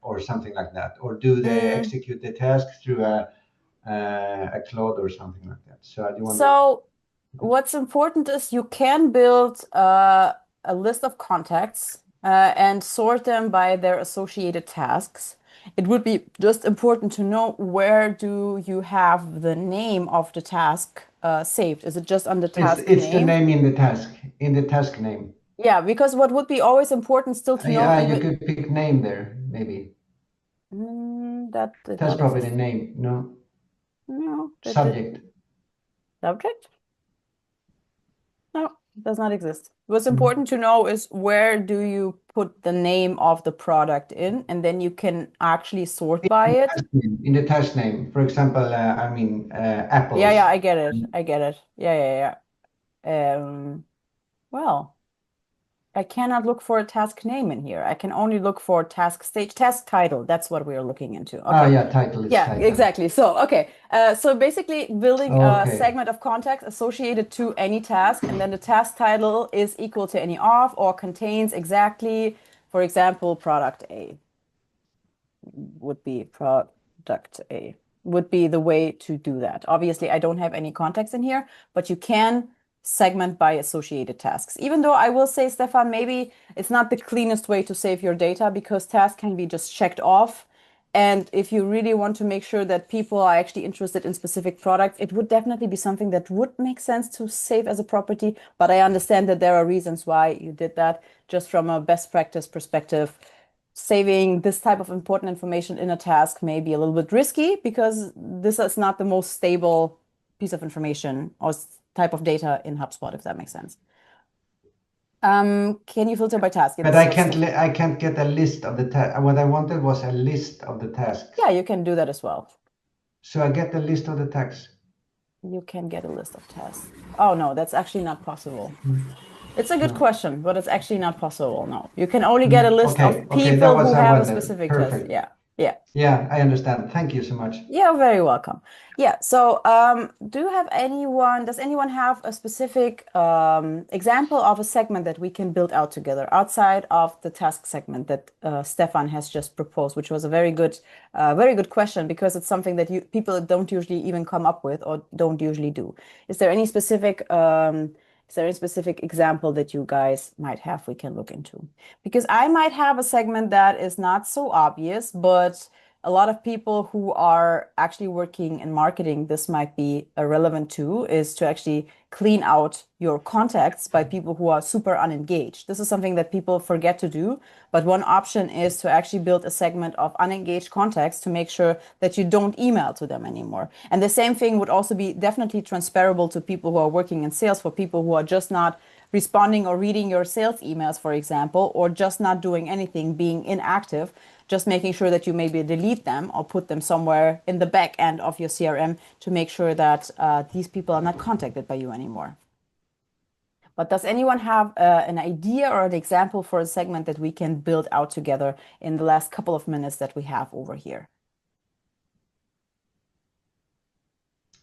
or something like that, or do they execute the task through a cloud or something like that. So I do wonder. So what's important is you can build a list of contacts and sort them by their associated tasks. It would be just important to know, where do you have the name of the task saved? Is it just on the task It's the name? name in the task name. Yeah, because what would be always important still to know, Yeah, you even could pick name there, maybe. that did That's not probably the exist. name, no? No, that did Subject. subject? No, it does not exist. What's important to know is, where do you put the name of the product in, and then you can actually sort by it. In the task name. For example, I mean, apples. Yeah, I get it. I get it. Yeah. Well, I cannot look for a task name in here. I can only look for task stage, task title. That's what we are looking into. Okay. Yeah, title is Yeah, title. exactly. So, okay. So basically building a Okay. segment of contacts associated to any task, and then the task title is equal to any of or contains exactly, for example, product A would be the way to do that. Obviously, I don't have any context in here, but you can segment by associated tasks. Even though I will say, Stefan, maybe it's not the cleanest way to save your data, because tasks can be just checked off. And if you really want to make sure that people are actually interested in specific products, it would definitely be something that would make sense to save as a property. But I understand that there are reasons why you did that. Just from a best practice perspective, saving this type of important information in a task may be a little bit risky, because this is not the most stable piece of information or type of data in HubSpot, if that makes sense. Can you filter by task? But I can't get a list of the tasks. What I wanted was a list of the tasks. Yeah, you can do that as well. So I get the list of the tasks. You can get a list of tasks. Oh no, that's actually not possible. It's a good question, but it's actually not possible. No, you can only get a list of people who have a specific task. Yeah. Yeah, I understand. Thank you so much. You're very welcome. Yeah. So, does anyone have a specific example of a segment that we can build out together outside of the task segment that Stefan has just proposed, which was a very good question, because it's something that people don't usually even come up with or don't usually do. Is there any specific example that you guys might have we can look into? Because I might have a segment that is not so obvious, but a lot of people who are actually working in marketing, this might be relevant to, is to actually clean out your contacts by people who are super unengaged. This is something that people forget to do, but one option is to actually build a segment of unengaged contacts to make sure that you don't email to them anymore. And the same thing would also be definitely transferable to people who are working in sales, for people who are just not responding or reading your sales emails, for example, or just not doing anything, being inactive, just making sure that you maybe delete them or put them somewhere in the back end of your CRM to make sure that these people are not contacted by you anymore. But does anyone have an idea or an example for a segment that we can build out together in the last couple of minutes that we have over here?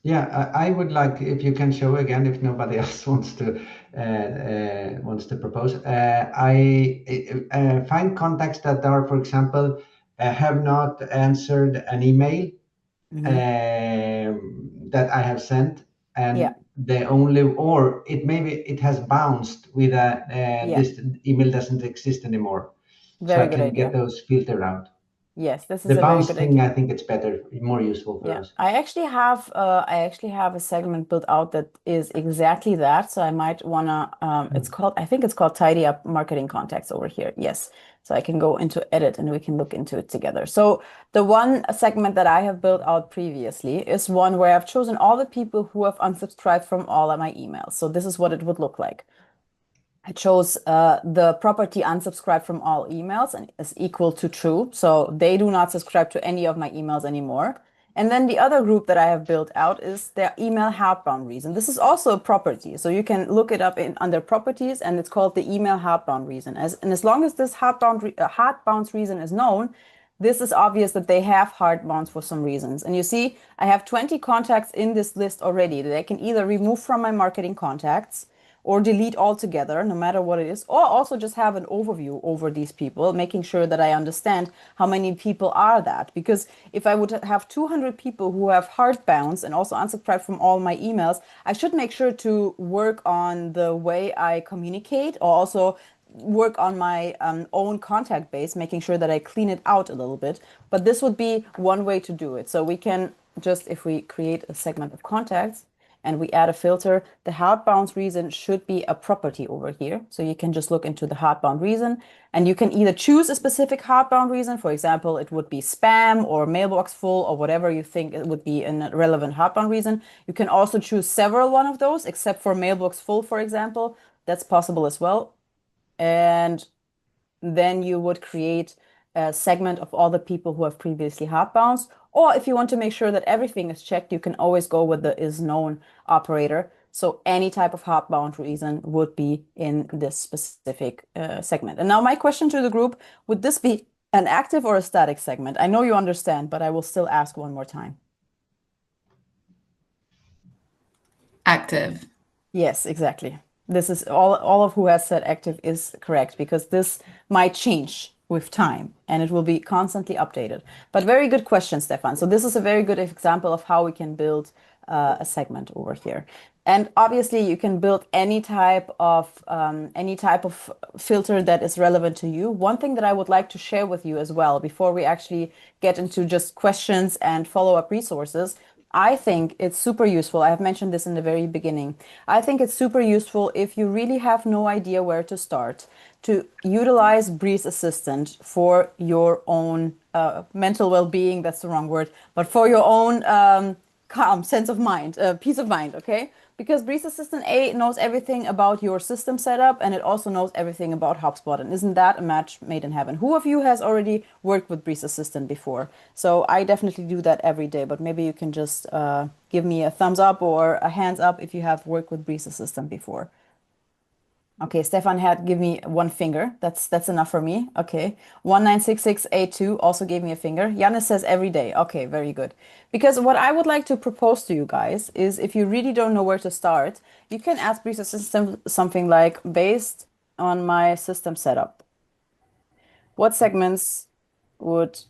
Yeah, I would like, if you can show again, if nobody else wants to propose. I find contacts that are, for example, have not answered an email that I have sent, and it has bounced with this email doesn't exist anymore. Very so I good can idea. get those filtered out. Yes, this is The a very bounce good thing, idea. I think it's better, more useful for Yeah, us. I actually have a segment built out that is exactly that. So I might wanna I think it's called Tidy Up Marketing Contacts over here. Yes. So I can go into edit and we can look into it together. So the one segment that I have built out previously is one where I've chosen all the people who have unsubscribed from all of my emails. So this is what it would look like. I chose the property unsubscribe from all emails and is equal to true. So they do not subscribe to any of my emails anymore. And then the other group that I have built out is their email heartbound reason. This is also a property. So you can look it up in under properties and it's called the email heartbound reason. And as long as this heartbound reason is known, this is obvious that they have heartbounds for some reasons. And you see, I have 20 contacts in this list already that I can either remove from my marketing contacts or delete altogether, no matter what it is, or also just have an overview over these people, making sure that I understand how many people are that. Because if I would have 200 people who have hard bounds and also unsubscribe from all my emails, I should make sure to work on the way I communicate or also work on my own contact base, making sure that I clean it out a little bit. But this would be one way to do it. So we can just, if we create a segment of contacts, and we add a filter, the hardbound reason should be a property over here. So you can just look into the hardbound reason and you can either choose a specific hardbound reason. For example, it would be spam or mailbox full or whatever you think it would be a relevant hardbound reason. You can also choose several one of those, except for mailbox full, for example. That's possible as well. And then you would create a segment of all the people who have previously hard bounced. Or if you want to make sure that everything is checked, you can always go with the is known operator. So any type of hard bound reason would be in this specific segment. And now my question to the group, would this be an active or a static segment? I know you understand, but I will still ask one more time. Active. Yes, exactly. This is all of who has said active is correct because this might change with time and it will be constantly updated. But very good question, Stefan. So this is a very good example of how we can build a segment over here. And obviously you can build any type of filter that is relevant to you. One thing that I would like to share with you as well before we actually get into just questions and follow-up resources. I think it's super useful. I have mentioned this in the very beginning. I think it's super useful if you really have no idea where to start to utilize Breeze Assistant for your own mental well-being. That's the wrong word, but for your own calm sense of mind, peace of mind, okay? Because Breeze Assistant A knows everything about your system setup and it also knows everything about HubSpot. And isn't that a match made in heaven? Who of you has already worked with Breeze Assistant before? So I definitely do that every day, but maybe you can just give me a thumbs up or a hands up if you have worked with Breeze Assistant before. Okay, Stefan had give me one finger. That's enough for me. Okay. 196682 also gave me a finger. Janis says every day. Okay, very good. Because what I would like to propose to you guys is if you really don't know where to start, you can ask Breeze Assistant something like based on my system setup. What segments would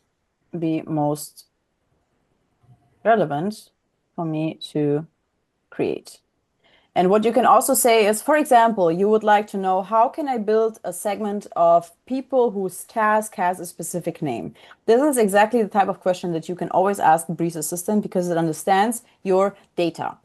be most relevant for me to create? And what you can also say is, for example, you would like to know how can I build a segment of people whose task has a specific name? This is exactly the type of question that you can always ask the Breeze Assistant because it understands your data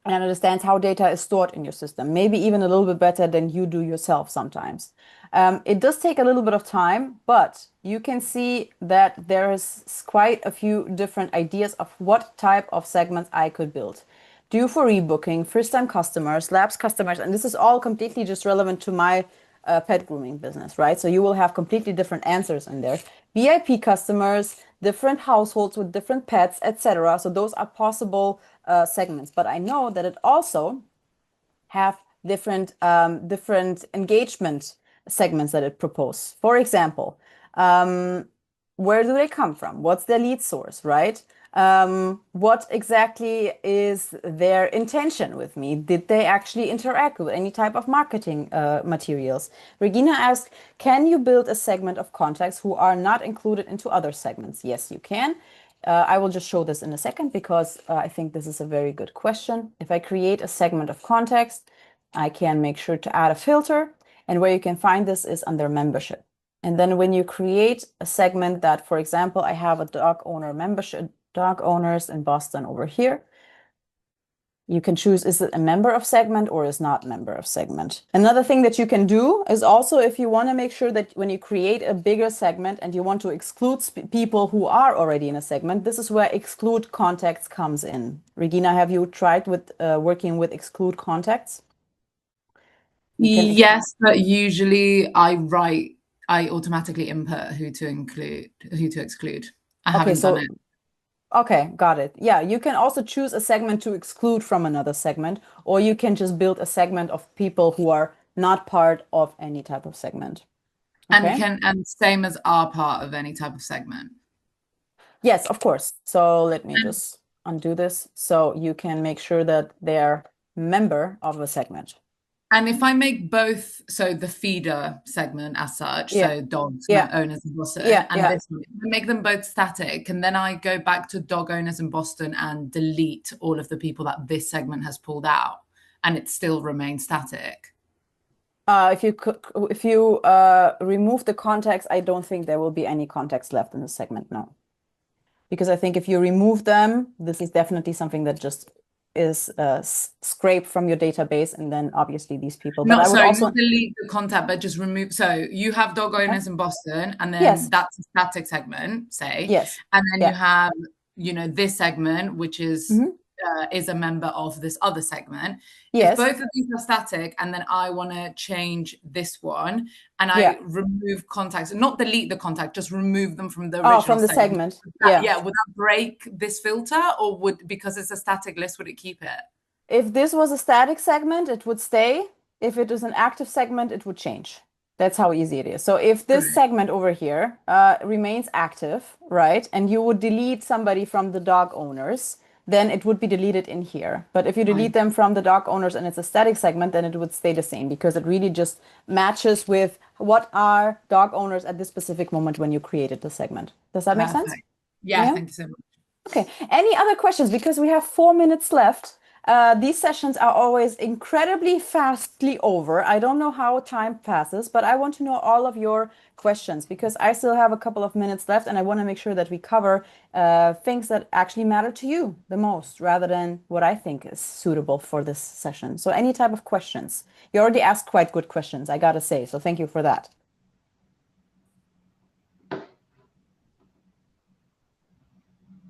and understands how data is stored in your system, maybe even a little bit better than you do yourself sometimes. It does take a little bit of time, but you can see that there is quite a few different ideas of what type of segments I could build. Due for rebooking, first-time customers, lapsed customers, and this is all completely just relevant to my pet grooming business, right? So you will have completely different answers in there. VIP customers, different households with different pets, etc. So those are possible segments. But I know that it also have different engagement segments that it proposes. For example, where do they come from? What's their lead source, right? What exactly is their intention with me? Did they actually interact with any type of marketing materials? Regina asked, can you build a segment of contacts who are not included into other segments? Yes, you can. I will just show this in a second because I think this is a very good question. If I create a segment of context, I can make sure to add a filter. And where you can find this is under membership. And then when you create a segment that, for example, I have a dog owner membership, dog owners in Boston over here, you can choose, is it a member of segment or is not member of segment? Another thing that you can do is also, if you want to make sure that when you create a bigger segment and you want to exclude people who are already in a segment, this is where exclude contacts comes in. Regina, have you tried with working with exclude contacts? Yes, but usually I automatically input who to exclude. I haven't done it. Okay, got it. Yeah, you can also choose a segment to exclude from another segment, or you can just build a segment of people who are not part of any type of segment. Okay? And same as are part of any type of segment. Yes, of course. So let me just undo this. So you can make sure that they're member of a segment. And if I make both, so the feeder segment as such, so dogs, owners in Boston, and this one, make them both static, and then I go back to dog owners in Boston and delete all of the people that this segment has pulled out, and it still remains static. If you remove the context, I don't think there will be any context left in the segment, no. Because I think if you remove them, this is definitely something that just is scraped from your database, and then obviously these people. But not delete the contact, but just remove. So you have dog owners in Boston, and then that's a static segment, say. Yes. And then you have, this segment, which is a member of this other segment. Yes. If both of these are static, and then I want to change this one, and I remove contacts, not delete the contact, just remove them from the original from the segment. Would that break this filter, or because it's a static list, would it keep it? If this was a static segment, it would stay. If it is an active segment, it would change. That's how easy it is. So if this segment over here remains active, right, and you would delete somebody from the dog owners, then it would be deleted in here. But if you delete them from the dog owners and it's a static segment, then it would stay the same, because it really just matches with what are dog owners at this specific moment when you created the segment. Does that make sense? Yeah, thank you so much. Okay. Any other questions? Because we have 4 minutes left. These sessions are always incredibly fastly over. I don't know how time passes, but I want to know all of your questions, because I still have a couple of minutes left, and I want to make sure that we cover things that actually matter to you the most, rather than what I think is suitable for this session. So any type of questions. You already asked quite good questions, I gotta say, so thank you for that.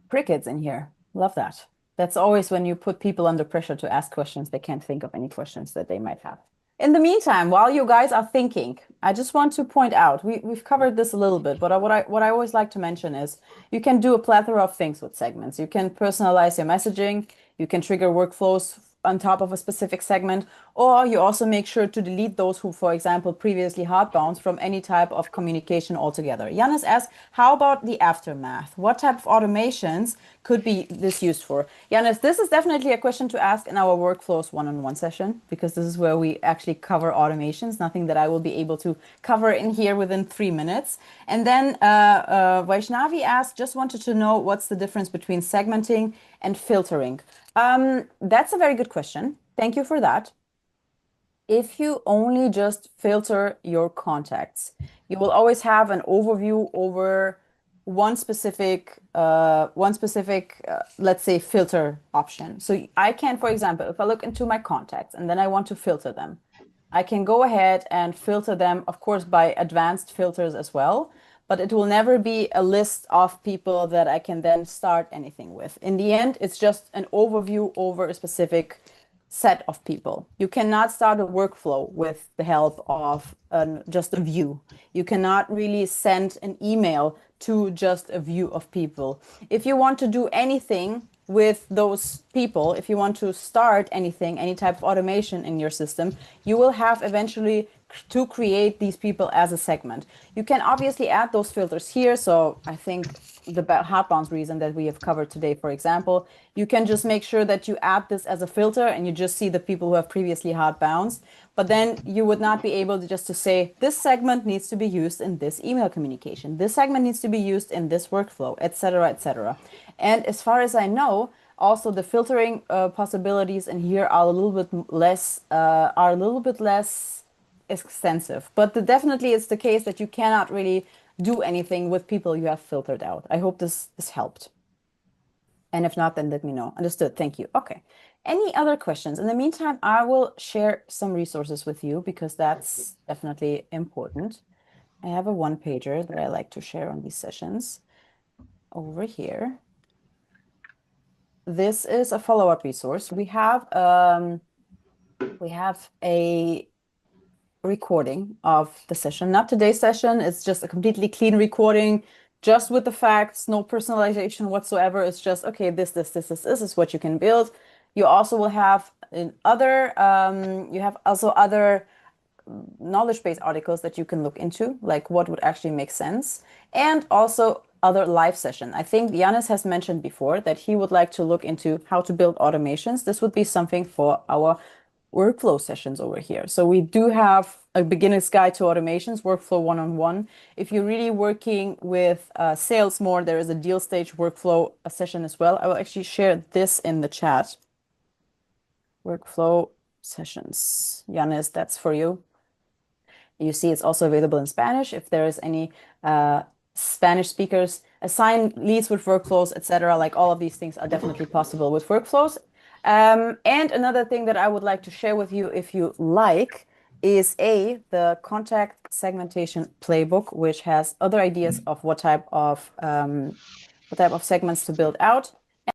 Crickets in here. Love that. That's always when you put people under pressure to ask questions, they can't think of any questions that they might have. In the meantime, while you guys are thinking, I just want to point out, we've covered this a little bit, but what I always like to mention is you can do a plethora of things with segments. You can personalize your messaging, you can trigger workflows on top of a specific segment, or you also make sure to delete those who, for example, previously hard bounced from any type of communication altogether. Yanis asks, how about the aftermath? What type of automations could be this used for? Yanis, this is definitely a question to ask in our workflows one-on-one session, because this is where we actually cover automations, nothing that I will be able to cover in here within 3 minutes. And then Vaishnavi asked, just wanted to know what's the difference between segmenting and filtering. That's a very good question. Thank you for that. If you only just filter your contacts, you will always have an overview over one specific, let's say, filter option. So I can, for example, if I look into my contacts and then I want to filter them, I can go ahead and filter them, of course, by advanced filters as well. But it will never be a list of people that I can then start anything with. In the end, it's just an overview over a specific set of people. You cannot start a workflow with the help of just a view. You cannot really send an email to just a view of people. If you want to do anything with those people, if you want to start anything, any type of automation in your system, you will have eventually to create these people as a segment. You can obviously add those filters here. So I think the hard bounce reason that we have covered today, for example, you can just make sure that you add this as a filter and you just see the people who have previously hard bounced. But then you would not be able to just to say, this segment needs to be used in this email communication. This segment needs to be used in this workflow, etc., etc. And as far as I know, also the filtering possibilities in here are a little bit less extensive, but definitely it's the case that you cannot really do anything with people you have filtered out. I hope this helped. And if not, then let me know. Understood. Thank you. Okay. Any other questions? In the meantime, I will share some resources with you because that's definitely important. I have a one-pager that I like to share on these sessions over here. This is a follow-up resource. We have a recording of the session, not today's session. It's just a completely clean recording, just with the facts, no personalization whatsoever. It's just, okay, this is what you can build. You also will have other knowledge-based articles that you can look into, like what would actually make sense, and also other live session. I think Yannis has mentioned before that he would like to look into how to build automations. This would be something for our workflow sessions over here. So we do have a beginner's guide to automations, workflow one-on-one. If you're really working with sales more, there is a deal stage workflow session as well. I will actually share this in the chat. Workflow sessions. Yannis, that's for you. You see, it's also available in Spanish. If there is any Spanish speakers, assign leads with workflows, etc. Like all of these things are definitely possible with workflows. And another thing that I would like to share with you, if you like, is the contact segmentation playbook, which has other ideas of what type of segments to build out.